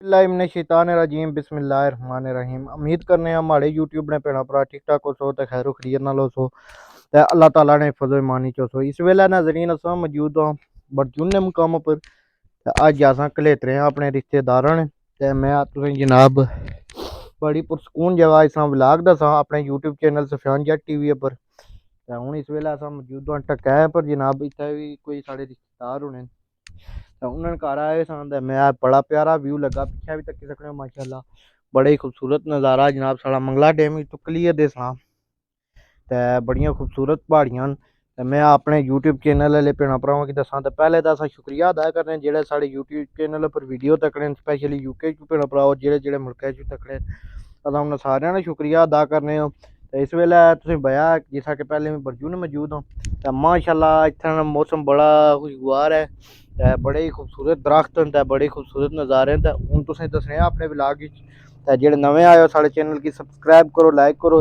बिस्मिल्लाहिमिनश्शैतानिर्रजीम बिस्मिल्लाहिर्रहमानिर्रहीम। उम्मीद करने हमारे यूट्यूब ने भैन भरा ठीक ठाक हो सो ते खैरो खैरियत नाल हो सो ते अल्लाह ताला ने फजल मानी चो सो। इस वेले नाज़रीन असां मौजूद हां बड़चुने मुकाम पर ते अज असां कलेतरे हां अपने रिश्तेदारां ने ते मैं तुसें जनाब बड़ी पुरसकून जगह इस व्लाग दसां अपने यूट्यूब चैनल सफियान जट टीवी पर। ते हुण इस वेले असां मौजूद हां टक्कै पर जनाब इत्थै भी कोई साढ़े रिश्तेदार होने उन्होंने घर आए सन ते मैं बड़ा प्यारा व्यू लगा पिच्छे भी तक्की सकने माशाअल्लाह बड़े ही खूबसूरत नज़ारा जनाब साढ़ा मंगला डैम तो क्लियर दे सनां ते बड़ियां खूबसूरत प्हाड़ियां न। ते मैं अपने यूट्यूब चैनल आह्ले भैन भरावां गी दस्सां ते पैह्ले तां असां शुक्रिया अदा करने जेह्ड़े साढ़े यूट्यूब चैनल पर वीडियो तकने न स्पैशली यूके च भैन भ्राओ जेह्ड़े मुल्कै च तकने असां उन्हें सारेआं दा शुक्रिया अदा करने आं। ते इस वेले तुसें बया जिसा कि पैह्ले मैं बरजून मौजूद हां ते माशाअल्लाह इत्थै मौसम बड़ा खुशगवार है ते बड़े ही खूबसूरत दरख्त न ते बड़े खूबसूरत नज़ारे न। ते हुण तुसें दस्सने अपने व्लाग च ते जेह्ड़े नमें आए हो साढ़े चैनल गी सबसक्राइब करो लाइक करो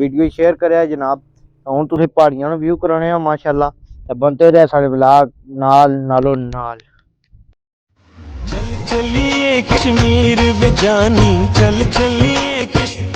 वीडियो शेयर करेआ जनाब। हुण तुसें प्हाड़ियां व्यू कराने आं माशाअल्लाह ते बनते रेह् साढ़े व्लाग नालों नाल। चल चलिए कश्मीर बेजानी चल चलिए कश्मीर।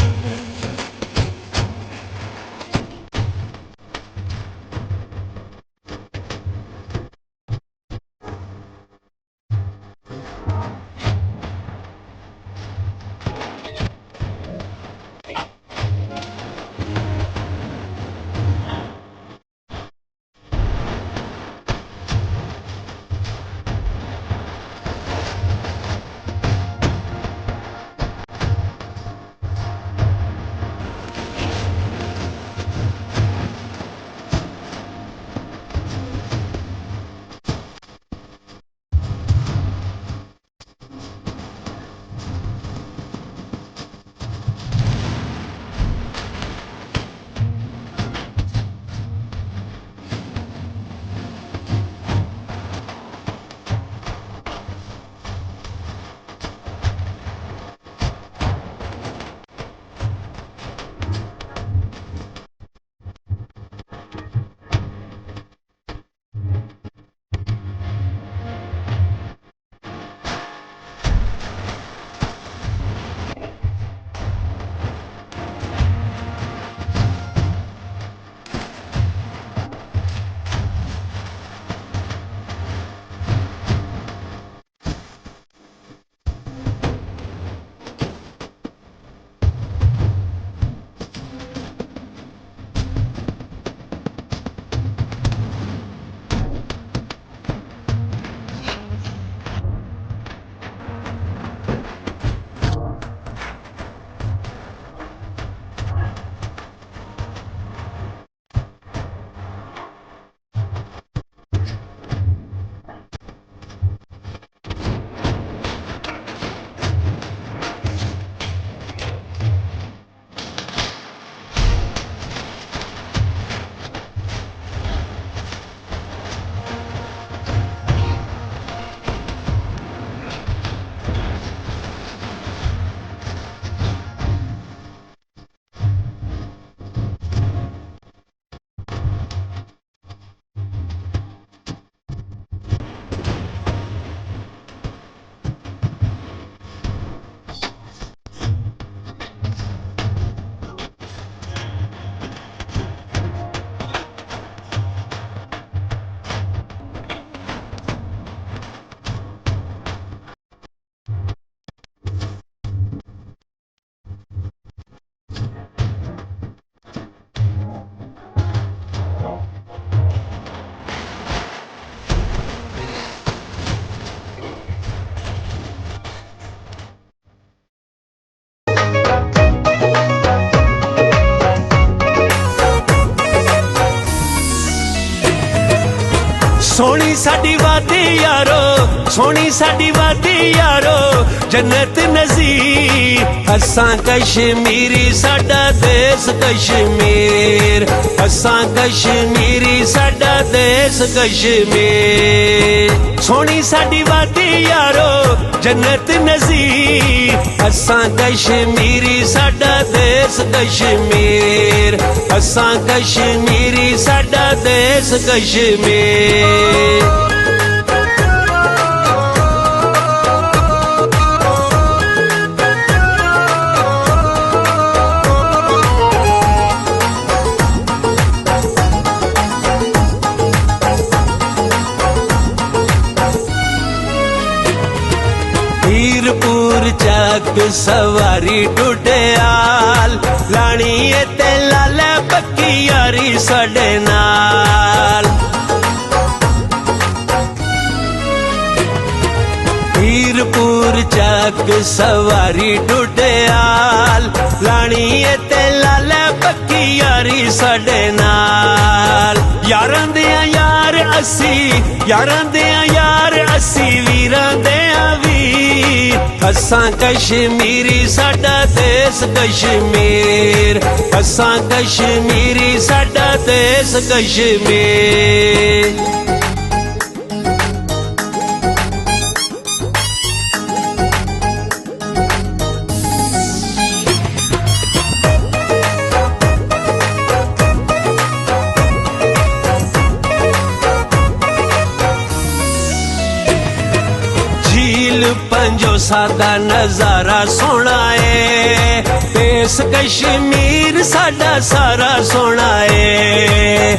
सोनी साडी वादी यारो सोनी साडी वादी यारो जन्नत नज़ीर असां कश्मीरी साडा देश कश्मीर असां कश्मीरी साडा देश कश्मीर। सोनी साडी वादी यारो जन्नत नज़ीर असां कश्मीरी साडा देश कश्मीर असां कश्मीरी साडा देश कश्मीर। ਪੀਰਪੁਰ ਚੱਕ ਸਵਾਰੀ ਟੁੱਟਿਆਲ ਲਾਣੀ ਏ ਤੇ ਲਾਲੇ ਪੱਕੀ ਯਾਰੀ ਸਾਡੇ ਨਾਲ ਪੀਰਪੁਰ ਚੱਕ ਸਵਾਰੀ ਟੁੱਟਿਆਲ ਲਾਣੀ ਏ ਤੇ ਲਾਲੇ ਪੱਕੀ ਯਾਰੀ ਸਾਡੇ ਨਾਲ ਯਾਰਾਂ ਦੇ ਯਾਰ ਅਸੀਂ ਯਾਰਾਂ ਦੇ ਯਾਰ ਅਸੀਂ ਵੀਰਾਂ ਦੇ ਵੀਰ ਅਸਾਂ ਕਸ਼ਮੀਰੀ ਸਾਡਾ ਦੇਸ ਕਸ਼ਮੀਰ ਅਸਾਂ ਕਸ਼ਮੀਰੀ ਸਾਡਾ ਦੇਸ ਕਸ਼ਮੀਰ पंजो सादा नजारा सोना है देश कश्मीर साडा सारा सोना है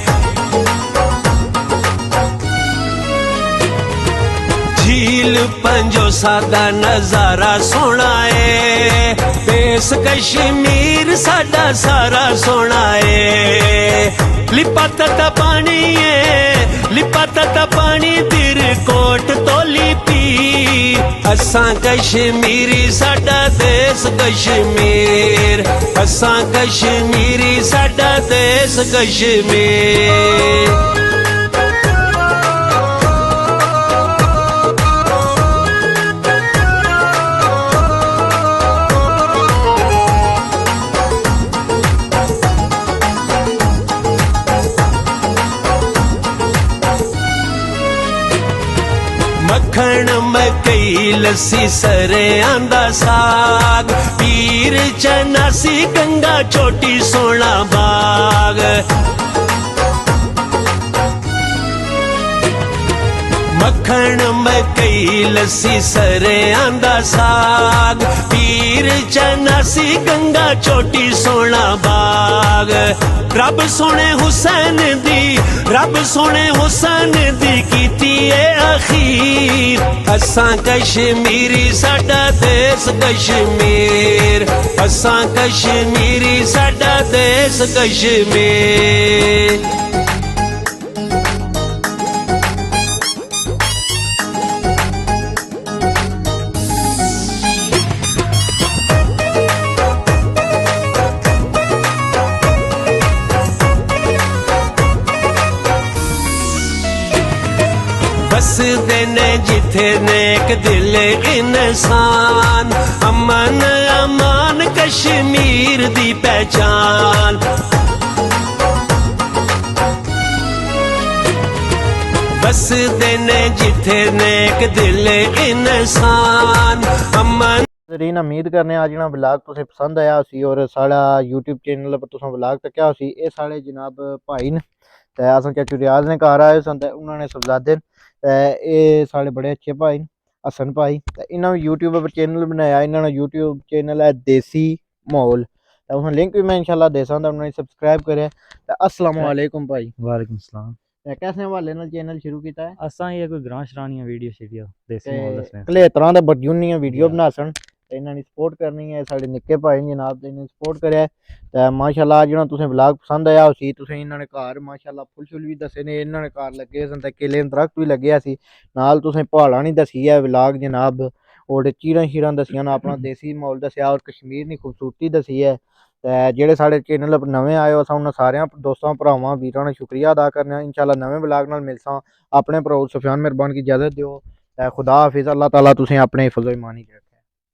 झील पंजो सादा नजारा सोना है देश कश्मीर साडा सारा सोना है लिपा तता पानी है लिपा तता पानी दिर कोट तोली पी असां कश्मीरी साडा देश कश्मीर असां कश्मीरी साडा देश कश्मीर मक्खण मकई लस्सी सरे आंदा साग पीर चनासी गंगा चोटी सोना बाग मक्खण मकई लस्सी सरे आंदा साग पीर चनासी गंगा चोटी सोना बाग रब सोने हुसैन दी कीती ए अखीर असां कश्मीरी साडा देश कश्मीर असां कश्मीरी साडा देश कश्मीर बसदे ने जिथे नेक दिल इंसान अमन अमान कश्मीर दी पहचान बसदे ने जिथे नेक दिल इंसान अमन रीन उम्मीद करने आज ना व्लॉग तुसें पसंद आया सी और साड़ा यूट्यूब चैनल पर तुसें व्लॉग तक्या सी ये साढ़े जनाब भाई ने ते असां चाचू रियाज ने घर आए सन ते उन्होंने सबजादे ये साढ़े बड़े अच्छे भाई हसन भाई ते इन्होंने यूट्यूब पर चैनल बनाया इन्होंने यूट्यूब चैनल है देसी माहौल तो उन्हें लिंक भी मैं इंशाल्लाह दे सकता उन्होंने सब्सक्राइब करे ते अस्सलाम वालेकुम भाई वालेकुम सलाम कैसे हवाले नाल चैनल शुरू किया है असां ये कोई ग्रां शरानियां वीडियो शीडियो देसी माहौल दसने कले तरह दे बड़जूनियां वीडियो बना सन ते इन्हां दी सपोर्ट करनी है साढ़े निक्के भाई जनाब ते इन्हां सपोर्ट करे ते माशाल्लाह जिन्हां तुसें व्लॉग पसंद आया उसी तुसें इन्हां ने घर माशाल्लाह फुल शुल भी दस्से ने इन्हां ने घर लगे सन ते केले दरख्त भी लगे सी नाल तुसें पहाड़ां नहीं दसी है व्लॉग जनाब और चीरां शीरां दसियां ना अपना देसी माहौल दस्या और कश्मीर दी खूबसूरती दसी है ते जेह्ड़े साढ़े चैनल पर नवें आए हो असां उन्हां सारेयां दोस्तां भरावां वीरां दा शुक्रिया अदा करने इंशाल्लाह नवें व्लॉग नाल मिलसां अपने भरा सुफियान मेहरबान की इजाजत दिओ ते खुदा हाफिज़ अल्लाह ताला तुसें अपने हिफ्ज़ व ईमान च